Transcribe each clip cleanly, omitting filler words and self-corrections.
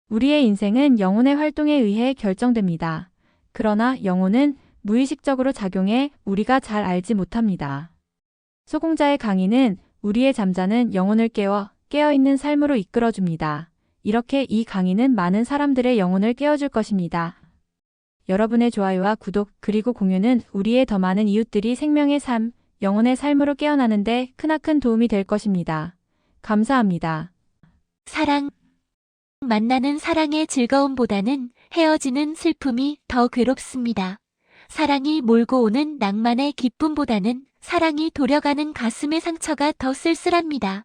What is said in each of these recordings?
우리의 인생은 영혼의 활동에 의해 결정됩니다. 그러나 영혼은 무의식적으로 작용해 우리가 잘 알지 못합니다. 소공자의 강의는 우리의 잠자는 영혼을 깨어있는 삶으로 이끌어줍니다. 이렇게 이 강의는 많은 사람들의 영혼을 깨워줄 것입니다. 여러분의 좋아요와 구독 그리고 공유는 우리의 더 많은 이웃들이 생명의 삶, 영혼의 삶으로 깨어나는데 크나큰 도움이 될 것입니다. 감사합니다. 사랑. 만나는 사랑의 즐거움보다는 헤어지는 슬픔이 더 괴롭습니다. 사랑이 몰고 오는 낭만의 기쁨보다는 사랑이 도려가는 가슴의 상처가 더 쓸쓸합니다.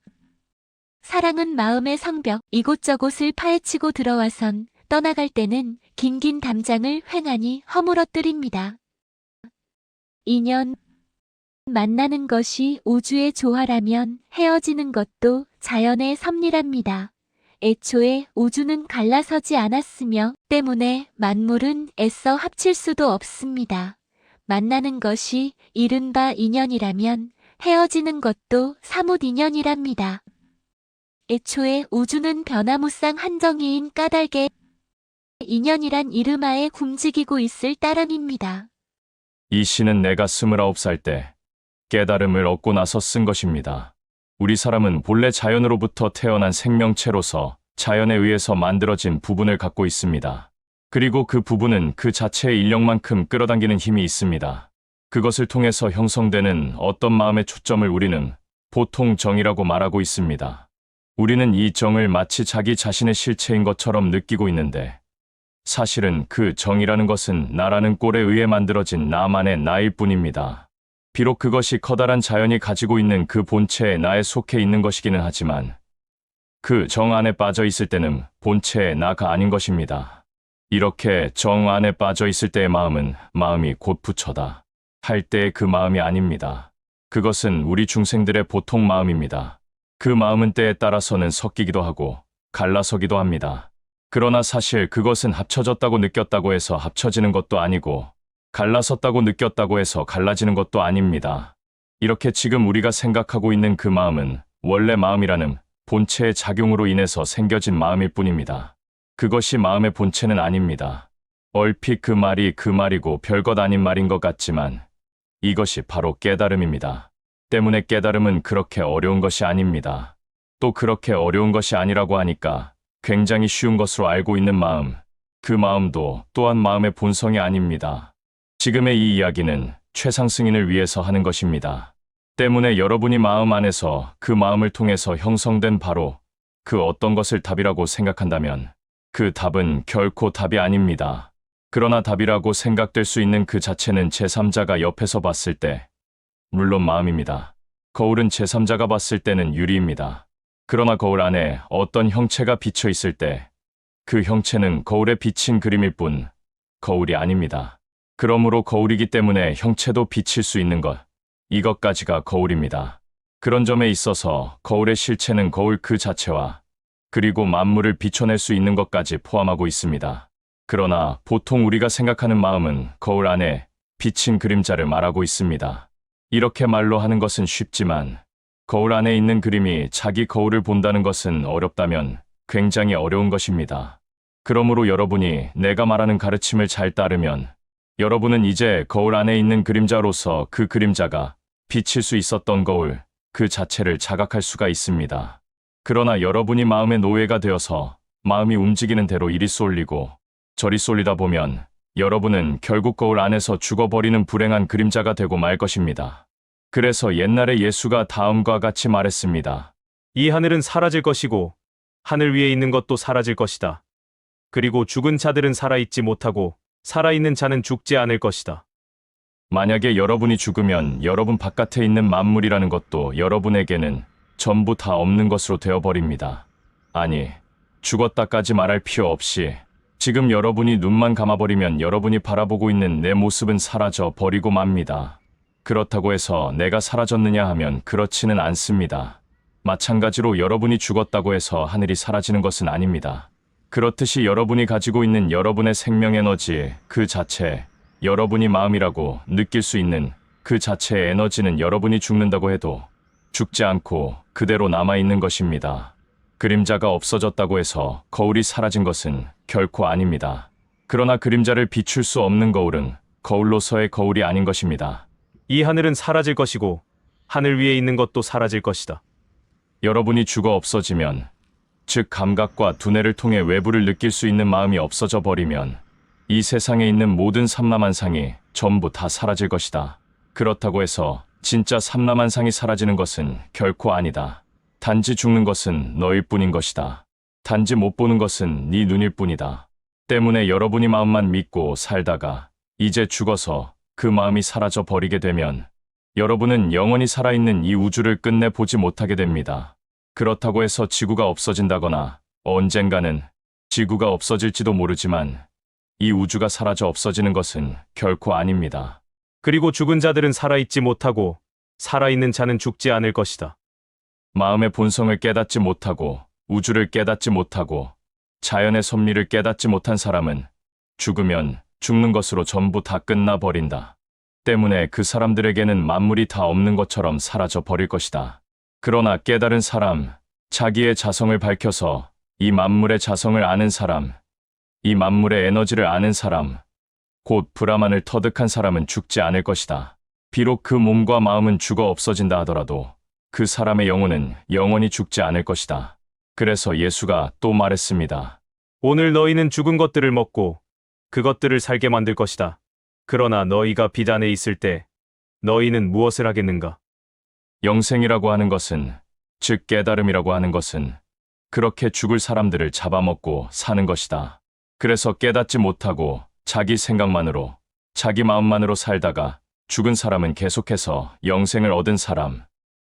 사랑은 마음의 성벽, 이곳저곳을 파헤치고 들어와선 떠나갈 때는 긴긴 담장을 횡하니 허물어뜨립니다. 인연. 만나는 것이 우주의 조화라면 헤어지는 것도 자연의 섭리랍니다. 애초에 우주는 갈라서지 않았으며 때문에 만물은 애써 합칠 수도 없습니다. 만나는 것이 이른바 인연이라면 헤어지는 것도 사뭇 인연이랍니다. 애초에 우주는 변화무쌍 한정이인 까닭에 인연이란 이름하에 굶주리고 있을 따름입니다. 이 시는 내가 29살 때 깨달음을 얻고 나서 쓴 것입니다. 우리 사람은 본래 자연으로부터 태어난 생명체로서 자연에 의해서 만들어진 부분을 갖고 있습니다. 그리고 그 부분은 그 자체의 인력만큼 끌어당기는 힘이 있습니다. 그것을 통해서 형성되는 어떤 마음의 초점을 우리는 보통 정이라고 말하고 있습니다. 우리는 이 정을 마치 자기 자신의 실체인 것처럼 느끼고 있는데 사실은 그 정이라는 것은 나라는 꼴에 의해 만들어진 나만의 나일 뿐입니다. 비록 그것이 커다란 자연이 가지고 있는 그 본체의 나에 속해 있는 것이기는 하지만 그 정 안에 빠져 있을 때는 본체의 나가 아닌 것입니다. 이렇게 정 안에 빠져 있을 때의 마음이 곧 부처다 할 때의 그 마음이 아닙니다. 그것은 우리 중생들의 보통 마음입니다. 그 마음은 때에 따라서는 섞이기도 하고 갈라서기도 합니다. 그러나 사실 그것은 합쳐졌다고 느꼈다고 해서 합쳐지는 것도 아니고 갈라섰다고 느꼈다고 해서 갈라지는 것도 아닙니다. 이렇게 지금 우리가 생각하고 있는 그 마음은 원래 마음이라는 본체의 작용으로 인해서 생겨진 마음일 뿐입니다. 그것이 마음의 본체는 아닙니다. 얼핏 그 말이 그 말이고 별것 아닌 말인 것 같지만 이것이 바로 깨달음입니다. 때문에 깨달음은 그렇게 어려운 것이 아닙니다. 또 그렇게 어려운 것이 아니라고 하니까 굉장히 쉬운 것으로 알고 있는 마음, 그 마음도 또한 마음의 본성이 아닙니다. 지금의 이 이야기는 최상승인을 위해서 하는 것입니다. 때문에 여러분이 마음 안에서 그 마음을 통해서 형성된 바로 그 어떤 것을 답이라고 생각한다면 그 답은 결코 답이 아닙니다. 그러나 답이라고 생각될 수 있는 그 자체는 제3자가 옆에서 봤을 때 물론 마음입니다. 거울은 제3자가 봤을 때는 유리입니다. 그러나 거울 안에 어떤 형체가 비쳐 있을 때 그 형체는 거울에 비친 그림일 뿐 거울이 아닙니다. 그러므로 거울이기 때문에 형체도 비칠 수 있는 것, 이것까지가 거울입니다. 그런 점에 있어서 거울의 실체는 거울 그 자체와 그리고 만물을 비춰낼 수 있는 것까지 포함하고 있습니다. 그러나 보통 우리가 생각하는 마음은 거울 안에 비친 그림자를 말하고 있습니다. 이렇게 말로 하는 것은 쉽지만 거울 안에 있는 그림이 자기 거울을 본다는 것은 어렵다면 굉장히 어려운 것입니다. 그러므로 여러분이 내가 말하는 가르침을 잘 따르면 여러분은 이제 거울 안에 있는 그림자로서 그 그림자가 비칠 수 있었던 거울 그 자체를 자각할 수가 있습니다. 그러나 여러분이 마음의 노예가 되어서 마음이 움직이는 대로 이리 쏠리고 저리 쏠리다 보면 여러분은 결국 거울 안에서 죽어버리는 불행한 그림자가 되고 말 것입니다. 그래서 옛날에 예수가 다음과 같이 말했습니다. 이 하늘은 사라질 것이고 하늘 위에 있는 것도 사라질 것이다. 그리고 죽은 자들은 살아있지 못하고 살아있는 자는 죽지 않을 것이다. 만약에 여러분이 죽으면 여러분 바깥에 있는 만물이라는 것도 여러분에게는 전부 다 없는 것으로 되어버립니다. 아니, 죽었다까지 말할 필요 없이 지금 여러분이 눈만 감아버리면 여러분이 바라보고 있는 내 모습은 사라져 버리고 맙니다. 그렇다고 해서 내가 사라졌느냐 하면 그렇지는 않습니다. 마찬가지로 여러분이 죽었다고 해서 하늘이 사라지는 것은 아닙니다. 그렇듯이 여러분이 가지고 있는 여러분의 생명 에너지 그 자체, 여러분이 마음이라고 느낄 수 있는 그 자체의 에너지는 여러분이 죽는다고 해도 죽지 않고 그대로 남아있는 것입니다. 그림자가 없어졌다고 해서 거울이 사라진 것은 결코 아닙니다. 그러나 그림자를 비출 수 없는 거울은 거울로서의 거울이 아닌 것입니다. 이 하늘은 사라질 것이고 하늘 위에 있는 것도 사라질 것이다. 여러분이 죽어 없어지면, 즉 감각과 두뇌를 통해 외부를 느낄 수 있는 마음이 없어져 버리면 이 세상에 있는 모든 삼라만상이 전부 다 사라질 것이다. 그렇다고 해서 진짜 삼라만상이 사라지는 것은 결코 아니다. 단지 죽는 것은 너일 뿐인 것이다. 단지 못 보는 것은 네 눈일 뿐이다. 때문에 여러분이 마음만 믿고 살다가 이제 죽어서 그 마음이 사라져 버리게 되면 여러분은 영원히 살아있는 이 우주를 끝내 보지 못하게 됩니다. 그렇다고 해서 지구가 없어진다거나 언젠가는 지구가 없어질지도 모르지만 이 우주가 사라져 없어지는 것은 결코 아닙니다. 그리고 죽은 자들은 살아있지 못하고 살아있는 자는 죽지 않을 것이다. 마음의 본성을 깨닫지 못하고 우주를 깨닫지 못하고 자연의 섭리를 깨닫지 못한 사람은 죽으면 죽는 것으로 전부 다 끝나버린다. 때문에 그 사람들에게는 만물이 다 없는 것처럼 사라져 버릴 것이다. 그러나 깨달은 사람, 자기의 자성을 밝혀서 이 만물의 자성을 아는 사람, 이 만물의 에너지를 아는 사람, 곧 브라만을 터득한 사람은 죽지 않을 것이다. 비록 그 몸과 마음은 죽어 없어진다 하더라도 그 사람의 영혼은 영원히 죽지 않을 것이다. 그래서 예수가 또 말했습니다. 오늘 너희는 죽은 것들을 먹고 그것들을 살게 만들 것이다. 그러나 너희가 빛 안에 있을 때 너희는 무엇을 하겠는가? 영생이라고 하는 것은, 즉 깨달음이라고 하는 것은 그렇게 죽을 사람들을 잡아먹고 사는 것이다. 그래서 깨닫지 못하고 자기 생각만으로, 자기 마음만으로 살다가 죽은 사람은 계속해서 영생을 얻은 사람,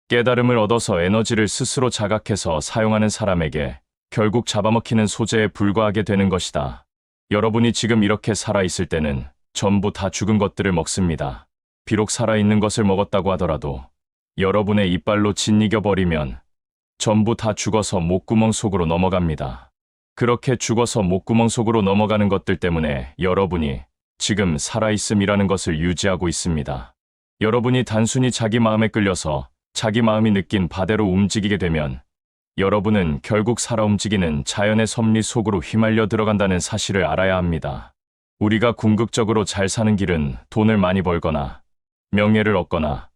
깨달음을 얻어서 에너지를 스스로 자각해서 사용하는 사람에게 결국 잡아먹히는 소재에 불과하게 되는 것이다. 여러분이 지금 이렇게 살아있을 때는 전부 다 죽은 것들을 먹습니다. 비록 살아있는 것을 먹었다고 하더라도 여러분의 이빨로 짓이겨버리면 전부 다 죽어서 목구멍 속으로 넘어갑니다. 그렇게 죽어서 목구멍 속으로 넘어가는 것들 때문에 여러분이 지금 살아있음이라는 것을 유지하고 있습니다. 여러분이 단순히 자기 마음에 끌려서 자기 마음이 느낀 바대로 움직이게 되면 여러분은 결국 살아 움직이는 자연의 섭리 속으로 휘말려 들어간다는 사실을 알아야 합니다. 우리가 궁극적으로 잘 사는 길은 돈을 많이 벌거나 명예를 얻거나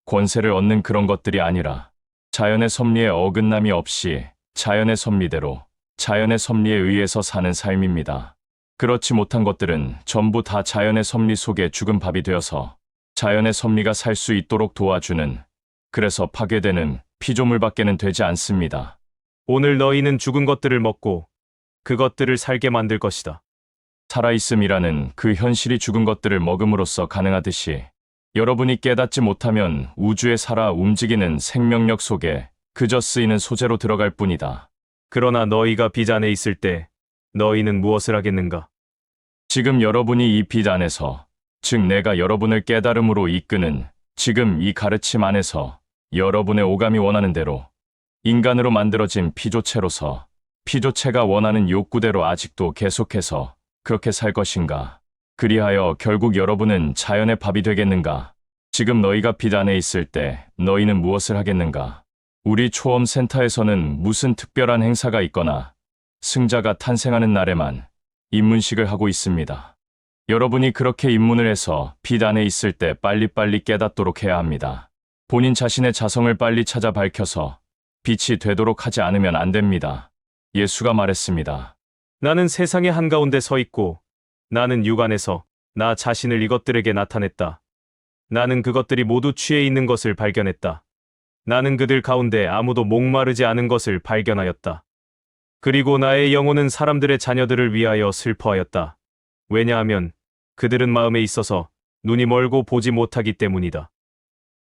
권세를 얻는 그런 것들이 아니라 자연의 섭리에 어긋남이 없이 자연의 섭리대로 자연의 섭리에 의해서 사는 삶입니다. 그렇지 못한 것들은 전부 다 자연의 섭리 속에 죽은 밥이 되어서 자연의 섭리가 살 수 있도록 도와주는, 그래서 파괴되는 피조물밖에는 되지 않습니다. 오늘 너희는 죽은 것들을 먹고 그것들을 살게 만들 것이다. 살아있음이라는 그 현실이 죽은 것들을 먹음으로써 가능하듯이 여러분이 깨닫지 못하면 우주에 살아 움직이는 생명력 속에 그저 쓰이는 소재로 들어갈 뿐이다. 그러나 너희가 빛 안에 있을 때 너희는 무엇을 하겠는가? 지금 여러분이 이 빛 안에서, 즉 내가 여러분을 깨달음으로 이끄는 지금 이 가르침 안에서 여러분의 오감이 원하는 대로 인간으로 만들어진 피조체로서 피조체가 원하는 욕구대로 아직도 계속해서 그렇게 살 것인가? 그리하여 결국 여러분은 자연의 밥이 되겠는가? 지금 너희가 빛 안에 있을 때 너희는 무엇을 하겠는가? 우리 초엄센터에서는 무슨 특별한 행사가 있거나 승자가 탄생하는 날에만 입문식을 하고 있습니다. 여러분이 그렇게 입문을 해서 빛 안에 있을 때 빨리빨리 깨닫도록 해야 합니다. 본인 자신의 자성을 빨리 찾아 밝혀서 빛이 되도록 하지 않으면 안 됩니다. 예수가 말했습니다. 나는 세상의 한가운데 서 있고 나는 육안에서 나 자신을 이것들에게 나타냈다. 나는 그것들이 모두 취해 있는 것을 발견했다. 나는 그들 가운데 아무도 목마르지 않은 것을 발견하였다. 그리고 나의 영혼은 사람들의 자녀들을 위하여 슬퍼하였다. 왜냐하면 그들은 마음에 있어서 눈이 멀고 보지 못하기 때문이다.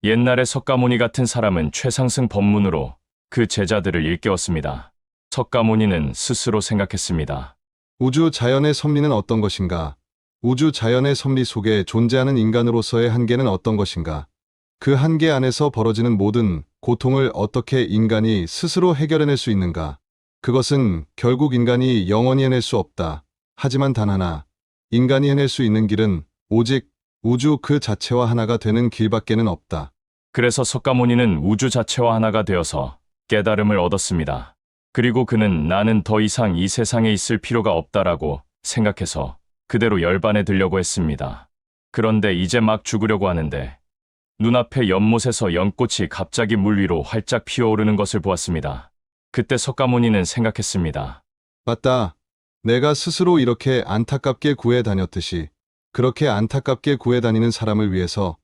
옛날에 석가모니 같은 사람은 최상승 법문으로 그 제자들을 일깨웠습니다. 석가모니는 스스로 생각했습니다. 우주 자연의 섭리는 어떤 것인가? 우주 자연의 섭리 속에 존재하는 인간으로서의 한계는 어떤 것인가? 그 한계 안에서 벌어지는 모든 고통을 어떻게 인간이 스스로 해결해낼 수 있는가? 그것은 결국 인간이 영원히 해낼 수 없다. 하지만 단 하나, 인간이 해낼 수 있는 길은 오직 우주 그 자체와 하나가 되는 길밖에는 없다. 그래서 석가모니는 우주 자체와 하나가 되어서 깨달음을 얻었습니다. 그리고 그는 나는 더 이상 이 세상에 있을 필요가 없다라고 생각해서 그대로 열반에 들려고 했습니다. 그런데 이제 막 죽으려고 하는데 눈앞에 연못에서 연꽃이 갑자기 물 위로 활짝 피어오르는 것을 보았습니다. 그때 석가모니는 생각했습니다. 맞다. 내가 스스로 이렇게 안타깝게 구해 다녔듯이 그렇게 안타깝게 구해 다니는 사람을 위해서,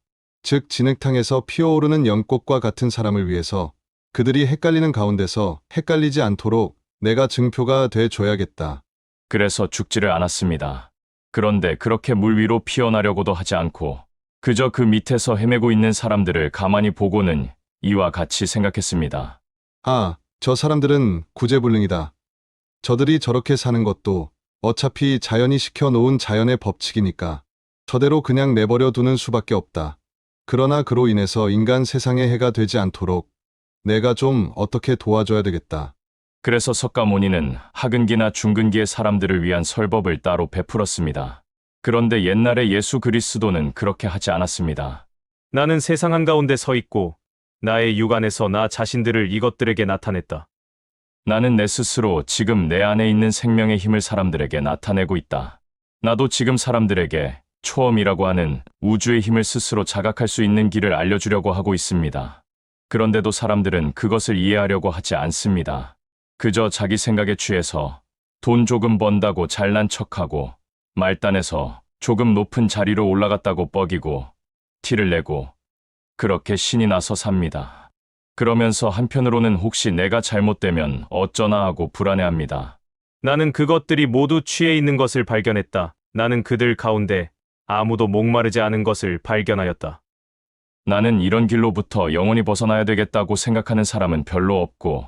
즉 진흙탕에서 피어오르는 연꽃과 같은 사람을 위해서 그들이 헷갈리는 가운데서 헷갈리지 않도록 내가 증표가 돼 줘야겠다. 그래서 죽지를 않았습니다. 그런데 그렇게 물 위로 피어나려고도 하지 않고 그저 그 밑에서 헤매고 있는 사람들을 가만히 보고는 이와 같이 생각했습니다. 아, 저 사람들은 구제불능이다. 저들이 저렇게 사는 것도 어차피 자연이 시켜놓은 자연의 법칙이니까 저대로 그냥 내버려 두는 수밖에 없다. 그러나 그로 인해서 인간 세상에 해가 되지 않도록 내가 좀 어떻게 도와줘야 되겠다. 그래서 석가모니는 하근기나 중근기의 사람들을 위한 설법을 따로 베풀었습니다. 그런데 옛날에 예수 그리스도는 그렇게 하지 않았습니다. 나는 세상 한가운데 서 있고 나의 육안에서 나 자신들을 이것들에게 나타냈다. 나는 내 스스로 지금 내 안에 있는 생명의 힘을 사람들에게 나타내고 있다. 나도 지금 사람들에게 초험이라고 하는 우주의 힘을 스스로 자각할 수 있는 길을 알려주려고 하고 있습니다. 그런데도 사람들은 그것을 이해하려고 하지 않습니다. 그저 자기 생각에 취해서 돈 조금 번다고 잘난 척하고 말단에서 조금 높은 자리로 올라갔다고 뻐기고 티를 내고 그렇게 신이 나서 삽니다. 그러면서 한편으로는 혹시 내가 잘못되면 어쩌나 하고 불안해합니다. 나는 그것들이 모두 취해 있는 것을 발견했다. 나는 그들 가운데 아무도 목마르지 않은 것을 발견하였다. 나는 이런 길로부터 영원히 벗어나야 되겠다고 생각하는 사람은 별로 없고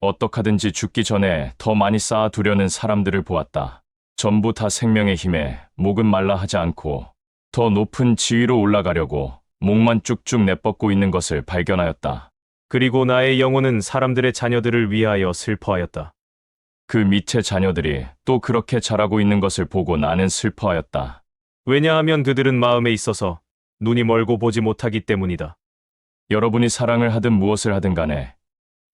어떡하든지 죽기 전에 더 많이 쌓아두려는 사람들을 보았다. 전부 다 생명의 힘에 목은 말라 하지 않고 더 높은 지위로 올라가려고 목만 쭉쭉 내뻗고 있는 것을 발견하였다. 그리고 나의 영혼은 사람들의 자녀들을 위하여 슬퍼하였다. 그 밑의 자녀들이 또 그렇게 자라고 있는 것을 보고 나는 슬퍼하였다. 왜냐하면 그들은 마음에 있어서 눈이 멀고 보지 못하기 때문이다. 여러분이 사랑을 하든 무엇을 하든 간에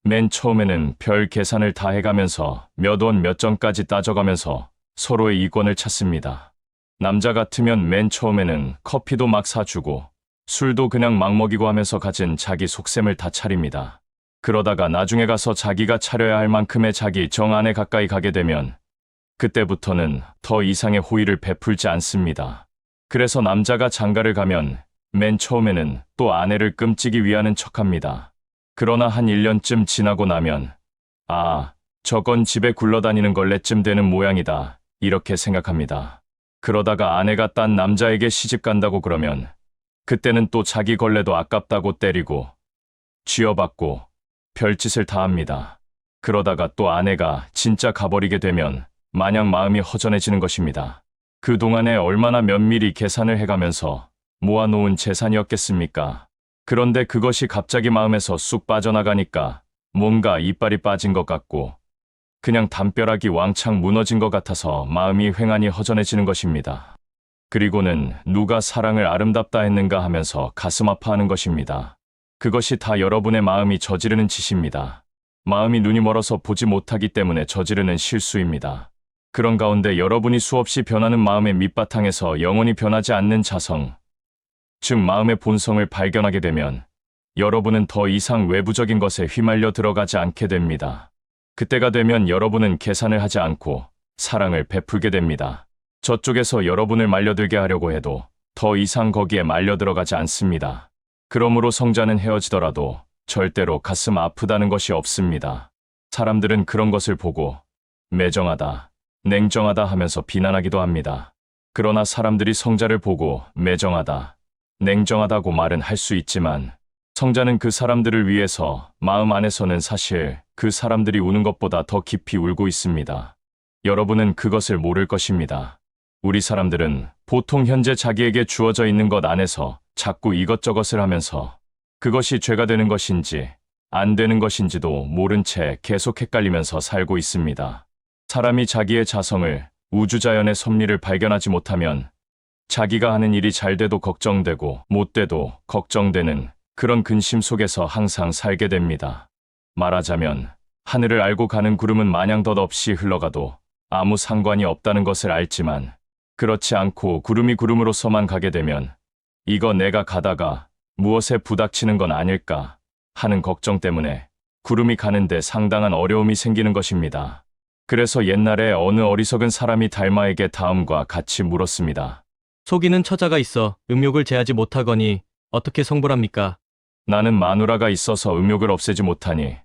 맨 처음에는 별 계산을 다 해가면서 몇 원 몇 점까지 따져가면서 서로의 이권을 찾습니다. 남자 같으면 맨 처음에는 커피도 막 사주고 술도 그냥 막 먹이고 하면서 가진 자기 속셈을 다 차립니다. 그러다가 나중에 가서 자기가 차려야 할 만큼의 자기 정 안에 가까이 가게 되면 그때부터는 더 이상의 호의를 베풀지 않습니다. 그래서 남자가 장가를 가면 맨 처음에는 또 아내를 끔찍이 위하는 척합니다. 그러나 한 1년쯤 지나고 나면 아, 저건 집에 굴러다니는 걸레쯤 되는 모양이다 이렇게 생각합니다. 그러다가 아내가 딴 남자에게 시집 간다고 그러면 그때는 또 자기 걸레도 아깝다고 때리고 쥐어받고 별짓을 다 합니다. 그러다가 또 아내가 진짜 가버리게 되면 마냥 마음이 허전해지는 것입니다. 그동안에 얼마나 면밀히 계산을 해가면서 모아놓은 재산이었겠습니까? 그런데 그것이 갑자기 마음에서 쑥 빠져나가니까 뭔가 이빨이 빠진 것 같고 그냥 담벼락이 왕창 무너진 것 같아서 마음이 휑하니 허전해지는 것입니다. 그리고는 누가 사랑을 아름답다 했는가 하면서 가슴 아파하는 것입니다. 그것이 다 여러분의 마음이 저지르는 짓입니다. 마음이 눈이 멀어서 보지 못하기 때문에 저지르는 실수입니다. 그런 가운데 여러분이 수없이 변하는 마음의 밑바탕에서 영원히 변하지 않는 자성, 즉 마음의 본성을 발견하게 되면 여러분은 더 이상 외부적인 것에 휘말려 들어가지 않게 됩니다. 그때가 되면 여러분은 계산을 하지 않고 사랑을 베풀게 됩니다. 저쪽에서 여러분을 말려들게 하려고 해도 더 이상 거기에 말려 들어가지 않습니다. 그러므로 성자는 헤어지더라도 절대로 가슴 아프다는 것이 없습니다. 사람들은 그런 것을 보고 매정하다, 냉정하다 하면서 비난하기도 합니다. 그러나 사람들이 성자를 보고 매정하다, 냉정하다고 말은 할 수 있지만 성자는 그 사람들을 위해서 마음 안에서는 사실 그 사람들이 우는 것보다 더 깊이 울고 있습니다. 여러분은 그것을 모를 것입니다. 우리 사람들은 보통 현재 자기에게 주어져 있는 것 안에서 자꾸 이것저것을 하면서 그것이 죄가 되는 것인지 안 되는 것인지도 모른 채 계속 헷갈리면서 살고 있습니다. 사람이 자기의 자성을 우주자연의 섭리를 발견하지 못하면 자기가 하는 일이 잘 돼도 걱정되고 못 돼도 걱정되는 그런 근심 속에서 항상 살게 됩니다. 말하자면 하늘을 알고 가는 구름은 마냥 덧없이 흘러가도 아무 상관이 없다는 것을 알지만 그렇지 않고 구름이 구름으로서만 가게 되면 이거 내가 가다가 무엇에 부닥치는 건 아닐까 하는 걱정 때문에 구름이 가는데 상당한 어려움이 생기는 것입니다. 그래서 옛날에 어느 어리석은 사람이 달마에게 다음과 같이 물었습니다. 속이는 처자가 있어 음욕을 제하지 못하거니 어떻게 성불합니까? 나는 마누라가 있어서 음욕을 없애지 못하니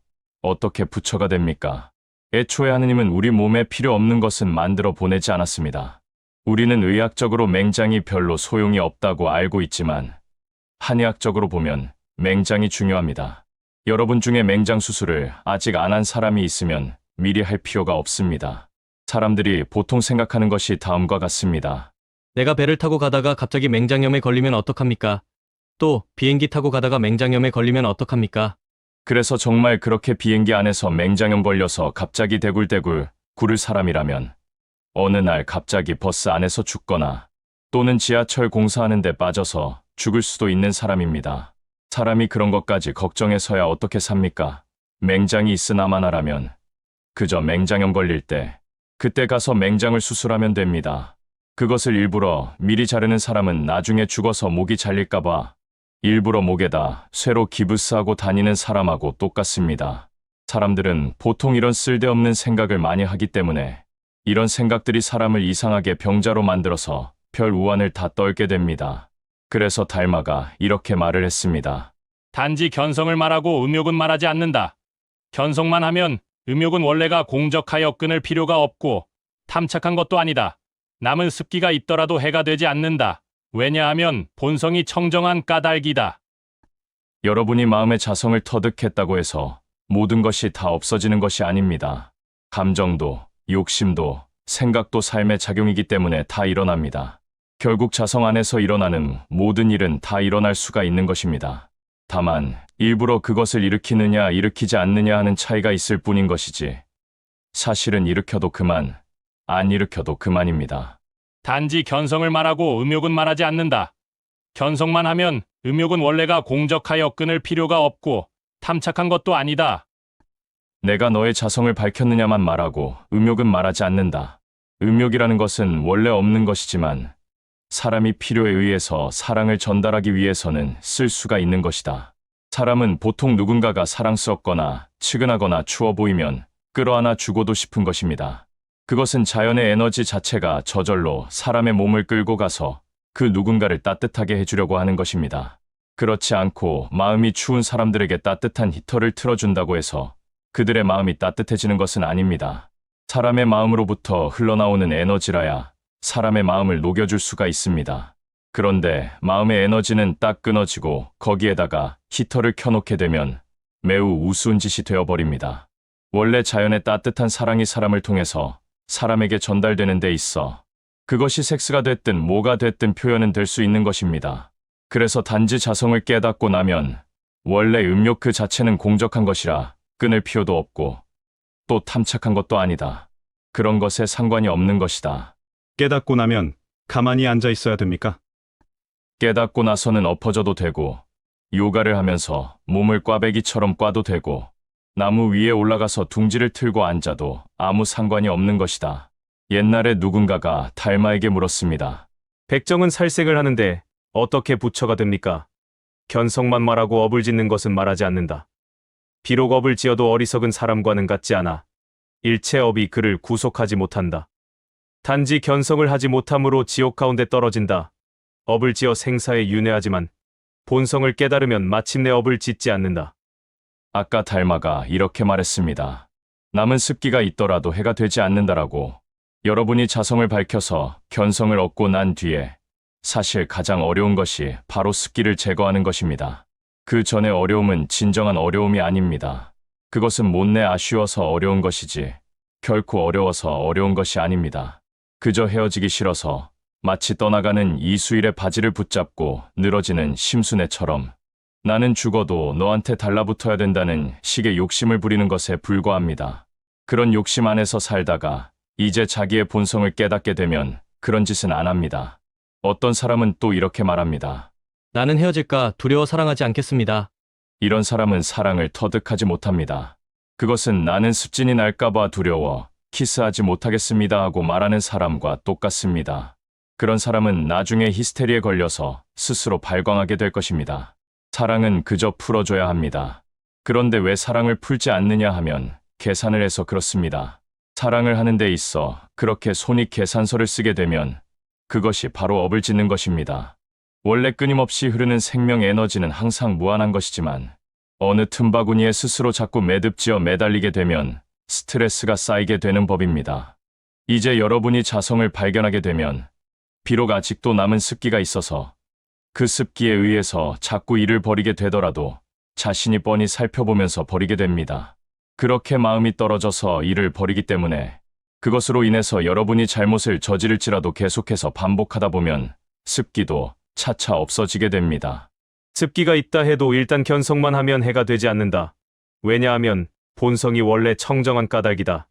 어떻게 부처가 됩니까? 애초에 하느님은 우리 몸에 필요 없는 것은 만들어 보내지 않았습니다. 우리는 의학적으로 맹장이 별로 소용이 없다고 알고 있지만 한의학적으로 보면 맹장이 중요합니다. 여러분 중에 맹장 수술을 아직 안 한 사람이 있으면 미리 할 필요가 없습니다. 사람들이 보통 생각하는 것이 다음과 같습니다. 내가 배를 타고 가다가 갑자기 맹장염에 걸리면 어떡합니까? 또 비행기 타고 가다가 맹장염에 걸리면 어떡합니까? 그래서 정말 그렇게 비행기 안에서 맹장염 걸려서 갑자기 대굴대굴 구를 사람이라면 어느 날 갑자기 버스 안에서 죽거나 또는 지하철 공사하는 데 빠져서 죽을 수도 있는 사람입니다. 사람이 그런 것까지 걱정해서야 어떻게 삽니까? 맹장이 있으나만 하라면 그저 맹장염 걸릴 때 그때 가서 맹장을 수술하면 됩니다. 그것을 일부러 미리 자르는 사람은 나중에 죽어서 목이 잘릴까봐 일부러 목에다 쇠로 기부스하고 다니는 사람하고 똑같습니다. 사람들은 보통 이런 쓸데없는 생각을 많이 하기 때문에 이런 생각들이 사람을 이상하게 병자로 만들어서 별 우환을 다 떨게 됩니다. 그래서 달마가 이렇게 말을 했습니다. 단지 견성을 말하고 음욕은 말하지 않는다. 견성만 하면 음욕은 원래가 공적하여 끊을 필요가 없고 탐착한 것도 아니다. 남은 습기가 있더라도 해가 되지 않는다. 왜냐하면 본성이 청정한 까닭이다. 여러분이 마음의 자성을 터득했다고 해서 모든 것이 다 없어지는 것이 아닙니다. 감정도, 욕심도, 생각도 삶의 작용이기 때문에 다 일어납니다. 결국 자성 안에서 일어나는 모든 일은 다 일어날 수가 있는 것입니다. 다만 일부러 그것을 일으키느냐 일으키지 않느냐 하는 차이가 있을 뿐인 것이지 사실은 일으켜도 그만, 안 일으켜도 그만입니다. 단지 견성을 말하고 음욕은 말하지 않는다. 견성만 하면 음욕은 원래가 공적하여 끊을 필요가 없고 탐착한 것도 아니다. 내가 너의 자성을 밝혔느냐만 말하고 음욕은 말하지 않는다. 음욕이라는 것은 원래 없는 것이지만 사람이 필요에 의해서 사랑을 전달하기 위해서는 쓸 수가 있는 것이다. 사람은 보통 누군가가 사랑스럽거나 측은하거나 추워 보이면 끌어안아 주고도 싶은 것입니다. 그것은 자연의 에너지 자체가 저절로 사람의 몸을 끌고 가서 그 누군가를 따뜻하게 해주려고 하는 것입니다. 그렇지 않고 마음이 추운 사람들에게 따뜻한 히터를 틀어준다고 해서 그들의 마음이 따뜻해지는 것은 아닙니다. 사람의 마음으로부터 흘러나오는 에너지라야 사람의 마음을 녹여줄 수가 있습니다. 그런데 마음의 에너지는 딱 끊어지고 거기에다가 히터를 켜놓게 되면 매우 우스운 짓이 되어버립니다. 원래 자연의 따뜻한 사랑이 사람을 통해서 사람에게 전달되는 데 있어 그것이 섹스가 됐든 뭐가 됐든 표현은 될 수 있는 것입니다. 그래서 단지 자성을 깨닫고 나면 원래 음욕 그 자체는 공적한 것이라 끊을 필요도 없고 또 탐착한 것도 아니다. 그런 것에 상관이 없는 것이다. 깨닫고 나면 가만히 앉아 있어야 됩니까? 깨닫고 나서는 엎어져도 되고 요가를 하면서 몸을 꽈배기처럼 꽈도 되고 나무 위에 올라가서 둥지를 틀고 앉아도 아무 상관이 없는 것이다. 옛날에 누군가가 달마에게 물었습니다. 백정은 살색을 하는데 어떻게 부처가 됩니까? 견성만 말하고 업을 짓는 것은 말하지 않는다. 비록 업을 지어도 어리석은 사람과는 같지 않아. 일체 업이 그를 구속하지 못한다. 단지 견성을 하지 못함으로 지옥 가운데 떨어진다. 업을 지어 생사에 윤회하지만 본성을 깨달으면 마침내 업을 짓지 않는다. 아까 달마가 이렇게 말했습니다. 남은 습기가 있더라도 해가 되지 않는다라고. 여러분이 자성을 밝혀서 견성을 얻고 난 뒤에 사실 가장 어려운 것이 바로 습기를 제거하는 것입니다. 그 전의 어려움은 진정한 어려움이 아닙니다. 그것은 못내 아쉬워서 어려운 것이지 결코 어려워서 어려운 것이 아닙니다. 그저 헤어지기 싫어서 마치 떠나가는 이수일의 바지를 붙잡고 늘어지는 심순애처럼 나는 죽어도 너한테 달라붙어야 된다는 식의 욕심을 부리는 것에 불과합니다. 그런 욕심 안에서 살다가 이제 자기의 본성을 깨닫게 되면 그런 짓은 안 합니다. 어떤 사람은 또 이렇게 말합니다. 나는 헤어질까 두려워 사랑하지 않겠습니다. 이런 사람은 사랑을 터득하지 못합니다. 그것은 나는 습진이 날까봐 두려워 키스하지 못하겠습니다 하고 말하는 사람과 똑같습니다. 그런 사람은 나중에 히스테리에 걸려서 스스로 발광하게 될 것입니다. 사랑은 그저 풀어줘야 합니다. 그런데 왜 사랑을 풀지 않느냐 하면 계산을 해서 그렇습니다. 사랑을 하는 데 있어 그렇게 손이 계산서를 쓰게 되면 그것이 바로 업을 짓는 것입니다. 원래 끊임없이 흐르는 생명 에너지는 항상 무한한 것이지만 어느 틈바구니에 스스로 자꾸 매듭지어 매달리게 되면 스트레스가 쌓이게 되는 법입니다. 이제 여러분이 자성을 발견하게 되면 비록 아직도 남은 습기가 있어서 그 습기에 의해서 자꾸 일을 벌이게 되더라도 자신이 뻔히 살펴보면서 버리게 됩니다. 그렇게 마음이 떨어져서 일을 벌이기 때문에 그것으로 인해서 여러분이 잘못을 저지를지라도 계속해서 반복하다 보면 습기도 차차 없어지게 됩니다. 습기가 있다 해도 일단 견성만 하면 해가 되지 않는다. 왜냐하면 본성이 원래 청정한 까닭이다.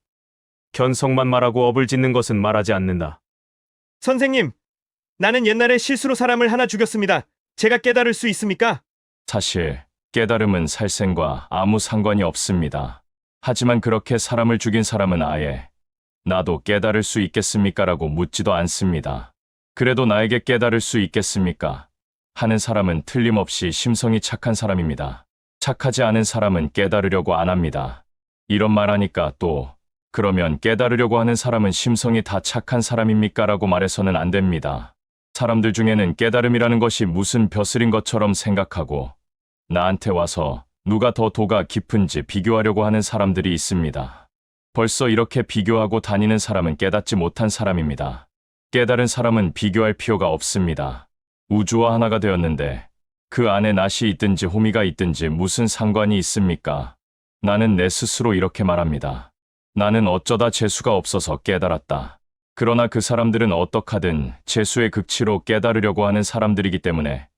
견성만 말하고 업을 짓는 것은 말하지 않는다. 선생님, 나는 옛날에 실수로 사람을 하나 죽였습니다. 제가 깨달을 수 있습니까? 사실 깨달음은 살생과 아무 상관이 없습니다. 하지만 그렇게 사람을 죽인 사람은 아예 나도 깨달을 수 있겠습니까? 라고 묻지도 않습니다. 그래도 나에게 깨달을 수 있겠습니까? 하는 사람은 틀림없이 심성이 착한 사람입니다. 착하지 않은 사람은 깨달으려고 안 합니다. 이런 말하니까 또 그러면 깨달으려고 하는 사람은 심성이 다 착한 사람입니까? 라고 말해서는 안 됩니다. 사람들 중에는 깨달음이라는 것이 무슨 벼슬인 것처럼 생각하고 나한테 와서 누가 더 도가 깊은지 비교하려고 하는 사람들이 있습니다. 벌써 이렇게 비교하고 다니는 사람은 깨닫지 못한 사람입니다. 깨달은 사람은 비교할 필요가 없습니다. 우주와 하나가 되었는데 그 안에 낫이 있든지 호미가 있든지 무슨 상관이 있습니까? 나는 내 스스로 이렇게 말합니다. 나는 어쩌다 재수가 없어서 깨달았다. 그러나 그 사람들은 어떡하든 재수의 극치로 깨달으려고 하는 사람들이기 때문에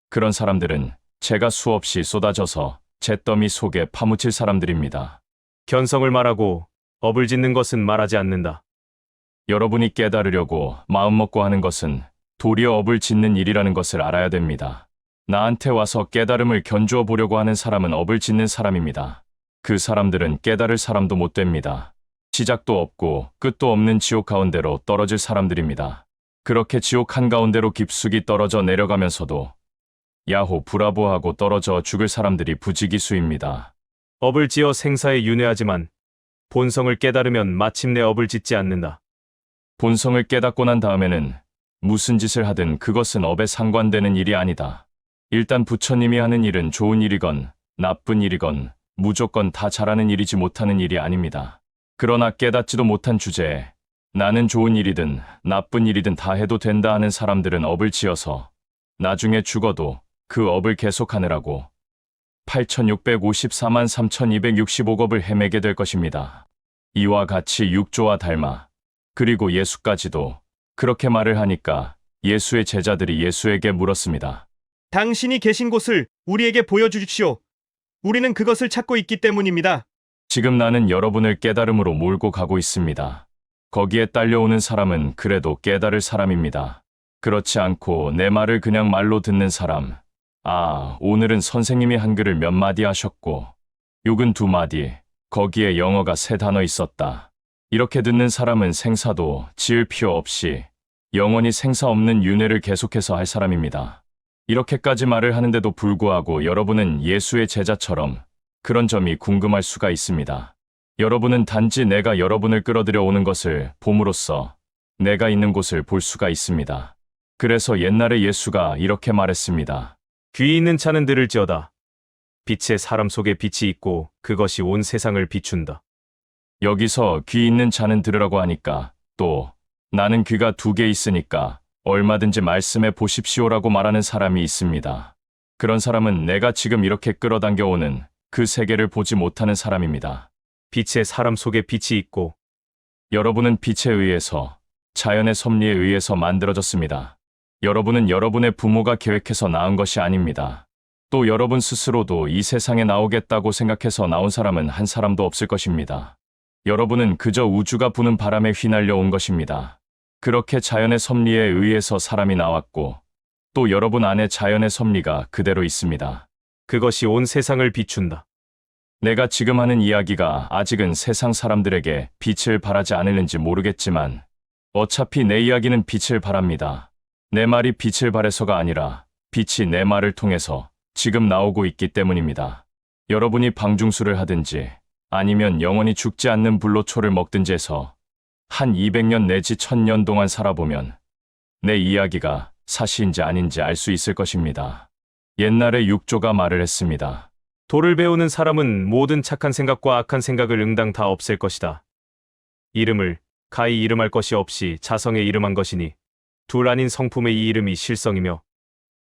그런 사람들은 재가 수없이 쏟아져서 잿더미 속에 파묻힐 사람들입니다. 견성을 말하고 업을 짓는 것은 말하지 않는다. 여러분이 깨달으려고 마음먹고 하는 것은 도리어 업을 짓는 일이라는 것을 알아야 됩니다. 나한테 와서 깨달음을 견주어 보려고 하는 사람은 업을 짓는 사람입니다. 그 사람들은 깨달을 사람도 못 됩니다. 시작도 없고 끝도 없는 지옥 가운데로 떨어질 사람들입니다. 그렇게 지옥 한가운데로 깊숙이 떨어져 내려가면서도 야호 브라보하고 떨어져 죽을 사람들이 부지기수입니다. 업을 지어 생사에 윤회하지만 본성을 깨달으면 마침내 업을 짓지 않는다. 본성을 깨닫고 난 다음에는 무슨 짓을 하든 그것은 업에 상관되는 일이 아니다. 일단 부처님이 하는 일은 좋은 일이건 나쁜 일이건 무조건 다 잘하는 일이지 못하는 일이 아닙니다. 그러나 깨닫지도 못한 주제에 나는 좋은 일이든 나쁜 일이든 다 해도 된다 하는 사람들은 업을 지어서 나중에 죽어도 그 업을 계속하느라고 8654만 3265겁을 헤매게 될 것입니다. 이와 같이 육조와 닮아 그리고 예수까지도 그렇게 말을 하니까 예수의 제자들이 예수에게 물었습니다. 당신이 계신 곳을 우리에게 보여주십시오. 우리는 그것을 찾고 있기 때문입니다. 지금 나는 여러분을 깨달음으로 몰고 가고 있습니다. 거기에 딸려오는 사람은 그래도 깨달을 사람입니다. 그렇지 않고 내 말을 그냥 말로 듣는 사람. 아, 오늘은 선생님이 한글을 몇 마디 하셨고 욕은 2마디, 거기에 영어가 3단어 있었다. 이렇게 듣는 사람은 생사도 지을 필요 없이 영원히 생사 없는 윤회를 계속해서 할 사람입니다. 이렇게까지 말을 하는데도 불구하고 여러분은 예수의 제자처럼 그런 점이 궁금할 수가 있습니다. 여러분은 단지 내가 여러분을 끌어들여 오는 것을 봄으로써 내가 있는 곳을 볼 수가 있습니다. 그래서 옛날에 예수가 이렇게 말했습니다. 귀 있는 자는 들을지어다. 빛에 사람 속에 빛이 있고 그것이 온 세상을 비춘다. 여기서 귀 있는 자는 들으라고 하니까 또 나는 귀가 2개 있으니까 얼마든지 말씀해 보십시오라고 말하는 사람이 있습니다. 그런 사람은 내가 지금 이렇게 끌어당겨오는 그 세계를 보지 못하는 사람입니다. 빛에 사람 속에 빛이 있고 여러분은 빛에 의해서 자연의 섭리에 의해서 만들어졌습니다. 여러분은 여러분의 부모가 계획해서 낳은 것이 아닙니다. 또 여러분 스스로도 이 세상에 나오겠다고 생각해서 나온 사람은 한 사람도 없을 것입니다. 여러분은 그저 우주가 부는 바람에 휘날려 온 것입니다. 그렇게 자연의 섭리에 의해서 사람이 나왔고, 또 여러분 안에 자연의 섭리가 그대로 있습니다. 그것이 온 세상을 비춘다. 내가 지금 하는 이야기가 아직은 세상 사람들에게 빛을 발하지 않을는지 모르겠지만, 어차피 내 이야기는 빛을 발합니다. 내 말이 빛을 발해서가 아니라 빛이 내 말을 통해서 지금 나오고 있기 때문입니다. 여러분이 방중수를 하든지 아니면 영원히 죽지 않는 불로초를 먹든지 해서 한 200년 내지 1000년 동안 살아보면 내 이야기가 사실인지 아닌지 알 수 있을 것입니다. 옛날에 육조가 말을 했습니다. 도를 배우는 사람은 모든 착한 생각과 악한 생각을 응당 다 없앨 것이다. 이름을 가히 이름할 것이 없이 자성에 이름한 것이니 둘 아닌 성품의 이 이름이 실성이며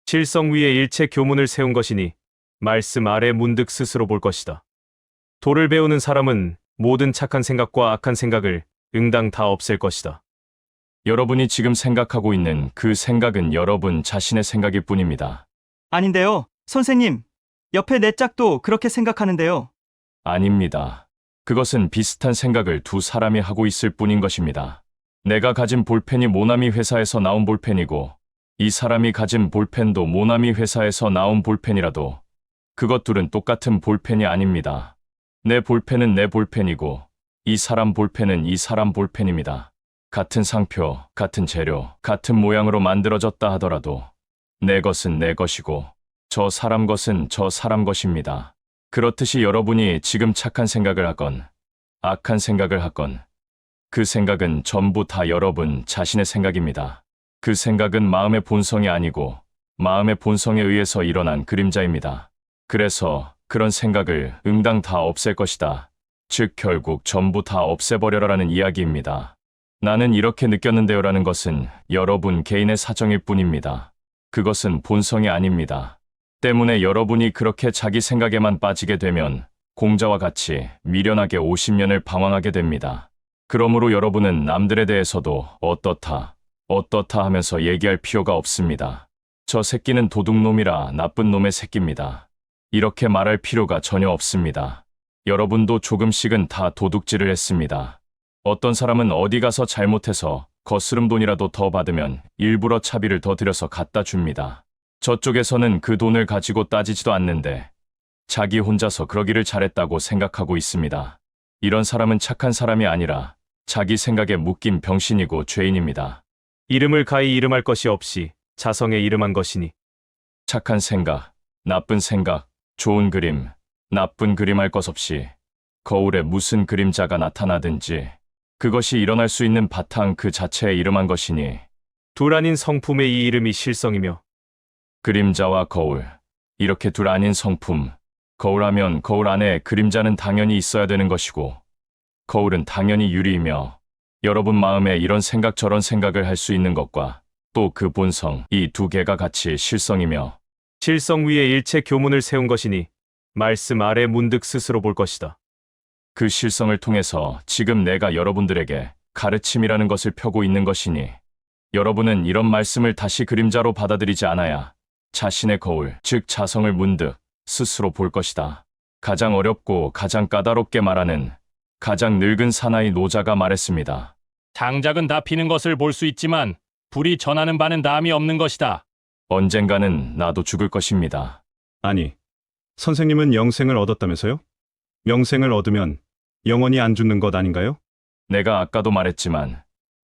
실성 위에 일체 교문을 세운 것이니 말씀 아래 문득 스스로 볼 것이다. 도를 배우는 사람은 모든 착한 생각과 악한 생각을 응당 다 없앨 것이다. 여러분이 지금 생각하고 있는 그 생각은 여러분 자신의 생각일 뿐입니다. 아닌데요. 선생님, 옆에 내 짝도 그렇게 생각하는데요. 아닙니다. 그것은 비슷한 생각을 두 사람이 하고 있을 뿐인 것입니다. 내가 가진 볼펜이 모나미 회사에서 나온 볼펜이고, 이 사람이 가진 볼펜도 모나미 회사에서 나온 볼펜이라도 그것 둘은 똑같은 볼펜이 아닙니다. 내 볼펜은 내 볼펜이고, 이 사람 볼펜은 이 사람 볼펜입니다. 같은 상표, 같은 재료, 같은 모양으로 만들어졌다 하더라도 내 것은 내 것이고 저 사람 것은 저 사람 것입니다. 그렇듯이 여러분이 지금 착한 생각을 하건 악한 생각을 하건 그 생각은 전부 다 여러분 자신의 생각입니다. 그 생각은 마음의 본성이 아니고 마음의 본성에 의해서 일어난 그림자입니다. 그래서 그런 생각을 응당 다 없앨 것이다. 즉 결국 전부 다 없애버려라라는 이야기입니다. 나는 이렇게 느꼈는데요라는 것은 여러분 개인의 사정일 뿐입니다. 그것은 본성이 아닙니다. 때문에 여러분이 그렇게 자기 생각에만 빠지게 되면 공자와 같이 미련하게 50년을 방황하게 됩니다. 그러므로 여러분은 남들에 대해서도 어떻다 하면서 얘기할 필요가 없습니다. 저 새끼는 도둑놈이라 나쁜 놈의 새끼입니다. 이렇게 말할 필요가 전혀 없습니다. 여러분도 조금씩은 다 도둑질을 했습니다. 어떤 사람은 어디 가서 잘못해서 거스름 돈이라도 더 받으면 일부러 차비를 더 들여서 갖다 줍니다. 저쪽에서는 그 돈을 가지고 따지지도 않는데 자기 혼자서 그러기를 잘했다고 생각하고 있습니다. 이런 사람은 착한 사람이 아니라 자기 생각에 묶인 병신이고 죄인입니다. 이름을 가히 이름할 것이 없이 자성에 이름한 것이니 착한 생각, 나쁜 생각, 좋은 그림, 나쁜 그림 할 것 없이 거울에 무슨 그림자가 나타나든지 그것이 일어날 수 있는 바탕 그 자체에 이름한 것이니 둘 아닌 성품의 이 이름이 실성이며 그림자와 거울, 이렇게 둘 아닌 성품, 거울하면 거울 안에 그림자는 당연히 있어야 되는 것이고 거울은 당연히 유리이며 여러분 마음에 이런 생각 저런 생각을 할 수 있는 것과 또 그 본성, 이 두 개가 같이 실성이며 실성 위에 일체 교문을 세운 것이니 말씀 아래 문득 스스로 볼 것이다. 그 실성을 통해서 지금 내가 여러분들에게 가르침이라는 것을 펴고 있는 것이니 여러분은 이런 말씀을 다시 그림자로 받아들이지 않아야 자신의 거울, 즉 자성을 문득 스스로 볼 것이다. 가장 어렵고 가장 까다롭게 말하는 가장 늙은 사나이 노자가 말했습니다. 장작은 다 피는 것을 볼 수 있지만 불이 전하는 바는 다음이 없는 것이다. 언젠가는 나도 죽을 것입니다. 아니, 선생님은 영생을 얻었다면서요? 영생을 얻으면 영원히 안 죽는 것 아닌가요? 내가 아까도 말했지만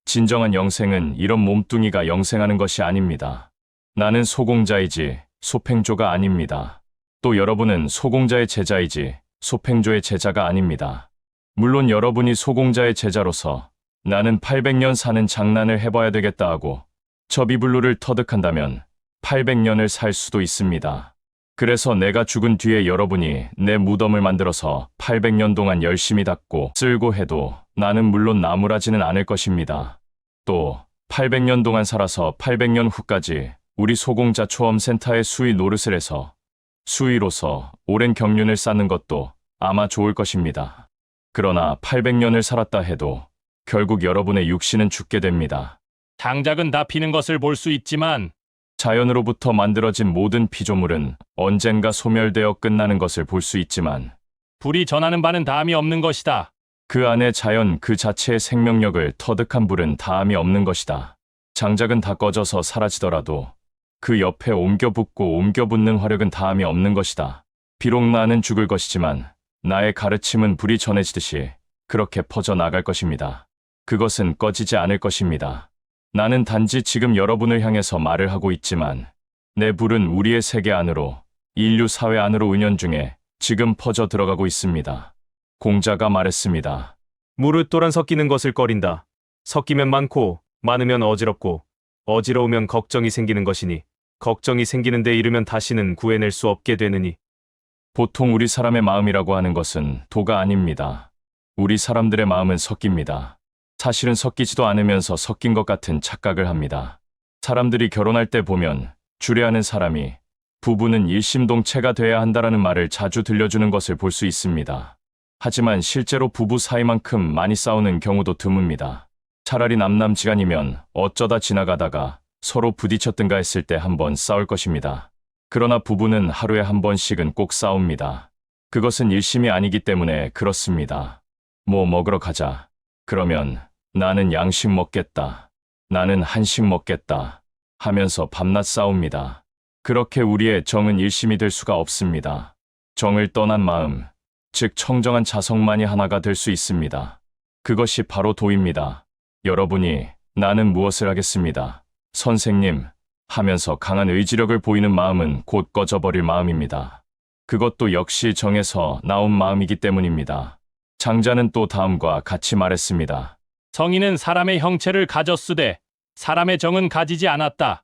진정한 영생은 이런 몸뚱이가 영생하는 것이 아닙니다. 나는 소공자이지 소팽조가 아닙니다. 또 여러분은 소공자의 제자이지 소팽조의 제자가 아닙니다. 물론 여러분이 소공자의 제자로서 나는 800년 사는 장난을 해봐야 되겠다 하고 저비블루를 터득한다면 800년을 살 수도 있습니다. 그래서 내가 죽은 뒤에 여러분이 내 무덤을 만들어서 800년 동안 열심히 닦고 쓸고 해도 나는 물론 나무라지는 않을 것입니다. 또 800년 동안 살아서 800년 후까지 우리 소공자 초험센터의 수의 노릇을 해서 수의로서 오랜 경륜을 쌓는 것도 아마 좋을 것입니다. 그러나 800년을 살았다 해도 결국 여러분의 육신은 죽게 됩니다. 장작은 다 피는 것을 볼 수 있지만 자연으로부터 만들어진 모든 피조물은 언젠가 소멸되어 끝나는 것을 볼 수 있지만 불이 전하는 바는 다음이 없는 것이다. 그 안에 자연 그 자체의 생명력을 터득한 불은 다함이 없는 것이다. 장작은 다 꺼져서 사라지더라도 그 옆에 옮겨 붙고 옮겨 붙는 화력은 다함이 없는 것이다. 비록 나는 죽을 것이지만 나의 가르침은 불이 전해지듯이 그렇게 퍼져 나갈 것입니다. 그것은 꺼지지 않을 것입니다. 나는 단지 지금 여러분을 향해서 말을 하고 있지만 내 불은 우리의 세계 안으로, 인류 사회 안으로 은연중에 지금 퍼져 들어가고 있습니다. 공자가 말했습니다. 무릇 또란 섞이는 것을 꺼린다. 섞이면 많고 많으면 어지럽고 어지러우면 걱정이 생기는 것이니 걱정이 생기는 데 이르면 다시는 구해낼 수 없게 되느니. 보통 우리 사람의 마음이라고 하는 것은 도가 아닙니다. 우리 사람들의 마음은 섞입니다. 사실은 섞이지도 않으면서 섞인 것 같은 착각을 합니다. 사람들이 결혼할 때 보면 주례하는 사람이 부부는 일심동체가 돼야 한다라는 말을 자주 들려주는 것을 볼 수 있습니다. 하지만 실제로 부부 사이만큼 많이 싸우는 경우도 드뭅니다. 차라리 남남지간이면 어쩌다 지나가다가 서로 부딪혔든가 했을 때 한 번 싸울 것입니다. 그러나 부부는 하루에 한 번씩은 꼭 싸웁니다. 그것은 일심이 아니기 때문에 그렇습니다. 뭐 먹으러 가자. 그러면 나는 양식 먹겠다. 나는 한식 먹겠다. 하면서 밤낮 싸웁니다. 그렇게 우리의 정은 일심이 될 수가 없습니다. 정을 떠난 마음, 즉 청정한 자성만이 하나가 될 수 있습니다. 그것이 바로 도입니다. 여러분이 나는 무엇을 하겠습니다. 선생님 하면서 강한 의지력을 보이는 마음은 곧 꺼져버릴 마음입니다. 그것도 역시 정에서 나온 마음이기 때문입니다. 장자는 또 다음과 같이 말했습니다. 성인은 사람의 형체를 가졌으되 사람의 정은 가지지 않았다.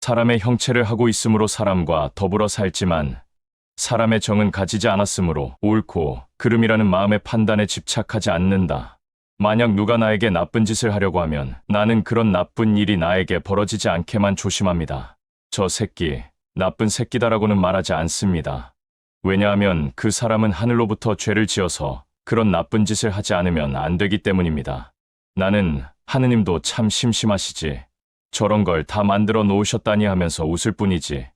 사람의 형체를 하고 있으므로 사람과 더불어 살지만 사람의 정은 가지지 않았으므로 옳고 그름이라는 마음의 판단에 집착하지 않는다. 만약 누가 나에게 나쁜 짓을 하려고 하면 나는 그런 나쁜 일이 나에게 벌어지지 않게만 조심합니다. 저 새끼, 나쁜 새끼다라고는 말하지 않습니다. 왜냐하면 그 사람은 하늘로부터 죄를 지어서 그런 나쁜 짓을 하지 않으면 안 되기 때문입니다. 나는 하느님도 참 심심하시지. 저런 걸 다 만들어 놓으셨다니 하면서 웃을 뿐이지.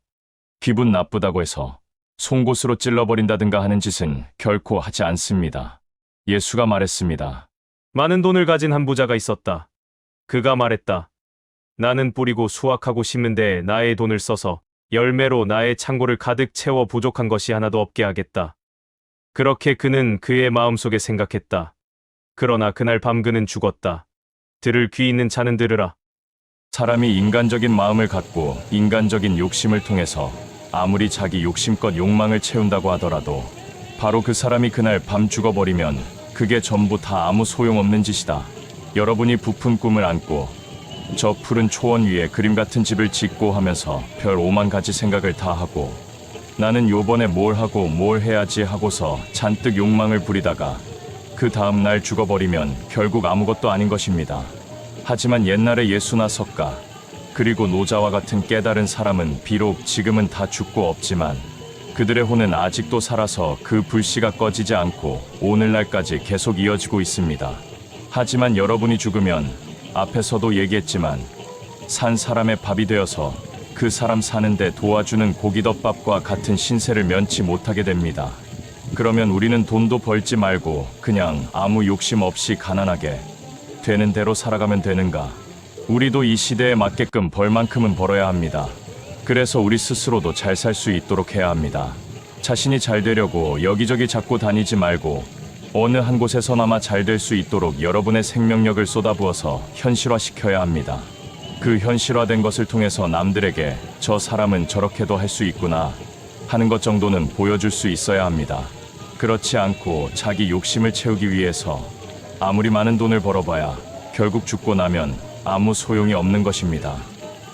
기분 나쁘다고 해서 송곳으로 찔러버린다든가 하는 짓은 결코 하지 않습니다. 예수가 말했습니다. 많은 돈을 가진 한 부자가 있었다. 그가 말했다. 나는 뿌리고 수확하고 심는 데 나의 돈을 써서 열매로 나의 창고를 가득 채워 부족한 것이 하나도 없게 하겠다. 그렇게 그는 그의 마음속에 생각했다. 그러나 그날 밤 그는 죽었다. 들을 귀 있는 자는 들으라. 사람이 인간적인 마음을 갖고 인간적인 욕심을 통해서 아무리 자기 욕심껏 욕망을 채운다고 하더라도 바로 그 사람이 그날 밤 죽어버리면 그게 전부 다 아무 소용없는 짓이다. 여러분이 부푼 꿈을 안고 저 푸른 초원 위에 그림 같은 집을 짓고 하면서 별 5만 가지 생각을 다 하고 나는 요번에 뭘 하고 뭘 해야지 하고서 잔뜩 욕망을 부리다가 그 다음 날 죽어버리면 결국 아무것도 아닌 것입니다. 하지만 옛날에 예수나 석가 그리고 노자와 같은 깨달은 사람은 비록 지금은 다 죽고 없지만 그들의 혼은 아직도 살아서 그 불씨가 꺼지지 않고 오늘날까지 계속 이어지고 있습니다. 하지만 여러분이 죽으면 앞에서도 얘기했지만 산 사람의 밥이 되어서 그 사람 사는데 도와주는 고기덮밥과 같은 신세를 면치 못하게 됩니다. 그러면 우리는 돈도 벌지 말고 그냥 아무 욕심 없이 가난하게 되는 대로 살아가면 되는가? 우리도 이 시대에 맞게끔 벌 만큼은 벌어야 합니다. 그래서 우리 스스로도 잘 살 수 있도록 해야 합니다. 자신이 잘 되려고 여기저기 자꾸 다니지 말고 어느 한 곳에서나마 잘 될 수 있도록 여러분의 생명력을 쏟아부어서 현실화시켜야 합니다. 그 현실화된 것을 통해서 남들에게 저 사람은 저렇게도 할 수 있구나 하는 것 정도는 보여줄 수 있어야 합니다. 그렇지 않고 자기 욕심을 채우기 위해서 아무리 많은 돈을 벌어봐야 결국 죽고 나면 아무 소용이 없는 것입니다.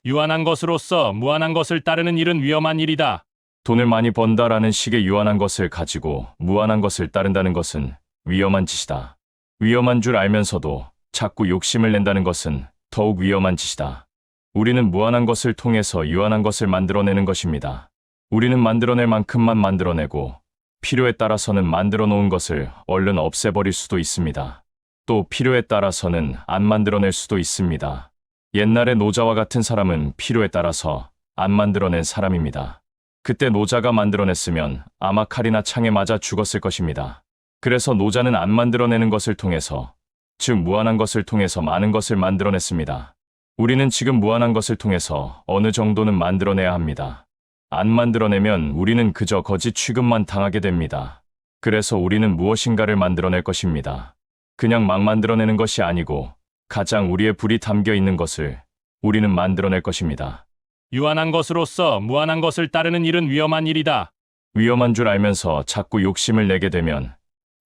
유한한 것으로서 무한한 것을 따르는 일은 위험한 일이다. 돈을 많이 번다라는 식의 유한한 것을 가지고 무한한 것을 따른다는 것은 위험한 짓이다. 위험한 줄 알면서도 자꾸 욕심을 낸다는 것은 더욱 위험한 짓이다. 우리는 무한한 것을 통해서 유한한 것을 만들어내는 것입니다. 우리는 만들어낼 만큼만 만들어내고 필요에 따라서는 만들어 놓은 것을 얼른 없애버릴 수도 있습니다. 또 필요에 따라서는 안 만들어낼 수도 있습니다. 옛날에 노자와 같은 사람은 필요에 따라서 안 만들어낸 사람입니다. 그때 노자가 만들어냈으면 아마 칼이나 창에 맞아 죽었을 것입니다. 그래서 노자는 안 만들어내는 것을 통해서, 즉 무한한 것을 통해서 많은 것을 만들어냈습니다. 우리는 지금 무한한 것을 통해서 어느 정도는 만들어내야 합니다. 안 만들어내면 우리는 그저 거짓 취급만 당하게 됩니다. 그래서 우리는 무엇인가를 만들어낼 것입니다. 그냥 막 만들어내는 것이 아니고 가장 우리의 불이 담겨 있는 것을 우리는 만들어낼 것입니다. 유한한 것으로서 무한한 것을 따르는 일은 위험한 일이다. 위험한 줄 알면서 자꾸 욕심을 내게 되면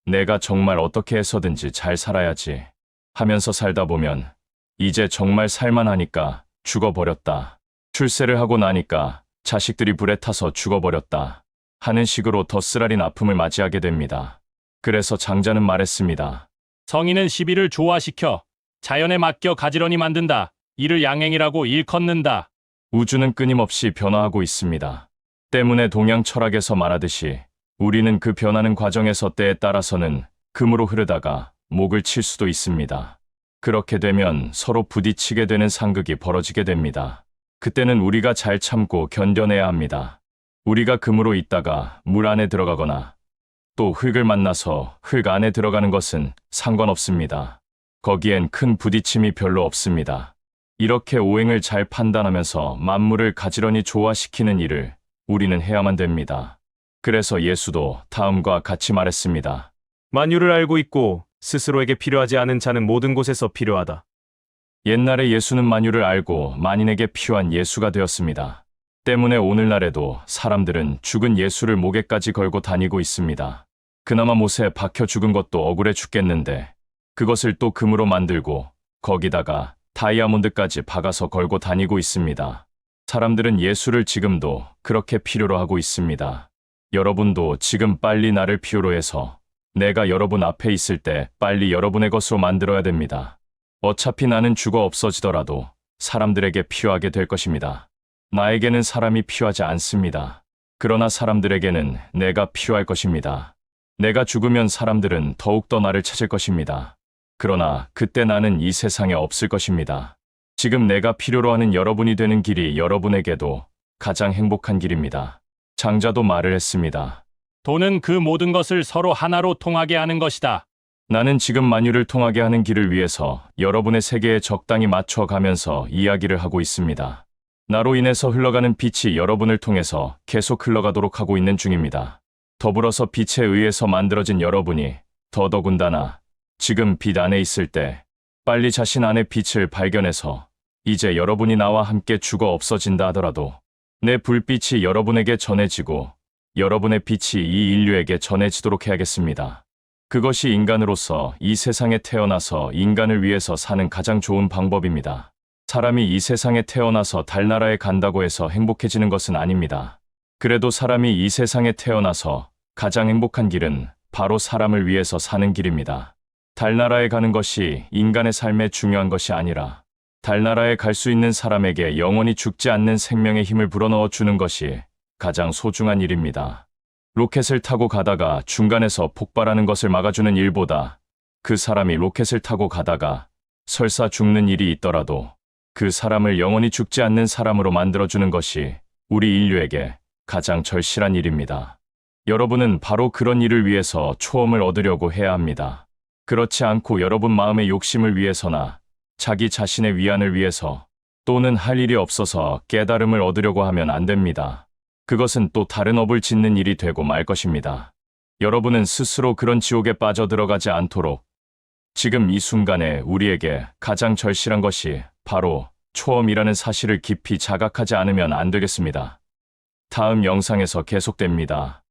내가 정말 어떻게 해서든지 잘 살아야지 하면서 살다 보면 이제 정말 살만하니까 죽어버렸다. 출세를 하고 나니까 자식들이 불에 타서 죽어버렸다. 하는 식으로 더 쓰라린 아픔을 맞이하게 됩니다. 그래서 장자는 말했습니다. 성인은 시비를 조화시켜 자연에 맡겨 가지런히 만든다. 이를 양행이라고 일컫는다. 우주는 끊임없이 변화하고 있습니다. 때문에 동양 철학에서 말하듯이 우리는 그 변하는 과정에서 때에 따라서는 금으로 흐르다가 목을 칠 수도 있습니다. 그렇게 되면 서로 부딪히게 되는 상극이 벌어지게 됩니다. 그때는 우리가 잘 참고 견뎌내야 합니다. 우리가 금으로 있다가 물 안에 들어가거나 또 흙을 만나서 흙 안에 들어가는 것은 상관없습니다. 거기엔 큰 부딪힘이 별로 없습니다. 이렇게 오행을 잘 판단하면서 만물을 가지런히 조화시키는 일을 우리는 해야만 됩니다. 그래서 예수도 다음과 같이 말했습니다. 만유를 알고 있고 스스로에게 필요하지 않은 자는 모든 곳에서 필요하다. 옛날에 예수는 만유를 알고 만인에게 필요한 예수가 되었습니다. 때문에 오늘날에도 사람들은 죽은 예수를 목에까지 걸고 다니고 있습니다. 그나마 못에 박혀 죽은 것도 억울해 죽겠는데 그것을 또 금으로 만들고 거기다가 다이아몬드까지 박아서 걸고 다니고 있습니다. 사람들은 예수를 지금도 그렇게 필요로 하고 있습니다. 여러분도 지금 빨리 나를 필요로 해서 내가 여러분 앞에 있을 때 빨리 여러분의 것으로 만들어야 됩니다. 어차피 나는 죽어 없어지더라도 사람들에게 필요하게 될 것입니다. 나에게는 사람이 필요하지 않습니다. 그러나 사람들에게는 내가 필요할 것입니다. 내가 죽으면 사람들은 더욱더 나를 찾을 것입니다. 그러나 그때 나는 이 세상에 없을 것입니다. 지금 내가 필요로 하는 여러분이 되는 길이 여러분에게도 가장 행복한 길입니다. 장자도 말을 했습니다. 돈은 그 모든 것을 서로 하나로 통하게 하는 것이다. 나는 지금 만유를 통하게 하는 길을 위해서 여러분의 세계에 적당히 맞춰가면서 이야기를 하고 있습니다. 나로 인해서 흘러가는 빛이 여러분을 통해서 계속 흘러가도록 하고 있는 중입니다. 더불어서 빛에 의해서 만들어진 여러분이 더더군다나 지금 빛 안에 있을 때 빨리 자신 안의 빛을 발견해서 이제 여러분이 나와 함께 죽어 없어진다 하더라도 내 불빛이 여러분에게 전해지고 여러분의 빛이 이 인류에게 전해지도록 해야겠습니다. 그것이 인간으로서 이 세상에 태어나서 인간을 위해서 사는 가장 좋은 방법입니다. 사람이 이 세상에 태어나서 달나라에 간다고 해서 행복해지는 것은 아닙니다. 그래도 사람이 이 세상에 태어나서 가장 행복한 길은 바로 사람을 위해서 사는 길입니다. 달나라에 가는 것이 인간의 삶에 중요한 것이 아니라 달나라에 갈 수 있는 사람에게 영원히 죽지 않는 생명의 힘을 불어넣어 주는 것이 가장 소중한 일입니다. 로켓을 타고 가다가 중간에서 폭발하는 것을 막아주는 일보다 그 사람이 로켓을 타고 가다가 설사 죽는 일이 있더라도 그 사람을 영원히 죽지 않는 사람으로 만들어주는 것이 우리 인류에게 가장 절실한 일입니다. 여러분은 바로 그런 일을 위해서 초험을 얻으려고 해야 합니다. 그렇지 않고 여러분 마음의 욕심을 위해서나 자기 자신의 위안을 위해서 또는 할 일이 없어서 깨달음을 얻으려고 하면 안 됩니다. 그것은 또 다른 업을 짓는 일이 되고 말 것입니다. 여러분은 스스로 그런 지옥에 빠져들어가지 않도록 지금 이 순간에 우리에게 가장 절실한 것이 바로 초험이라는 사실을 깊이 자각하지 않으면 안 되겠습니다. 다음 영상에서 계속됩니다.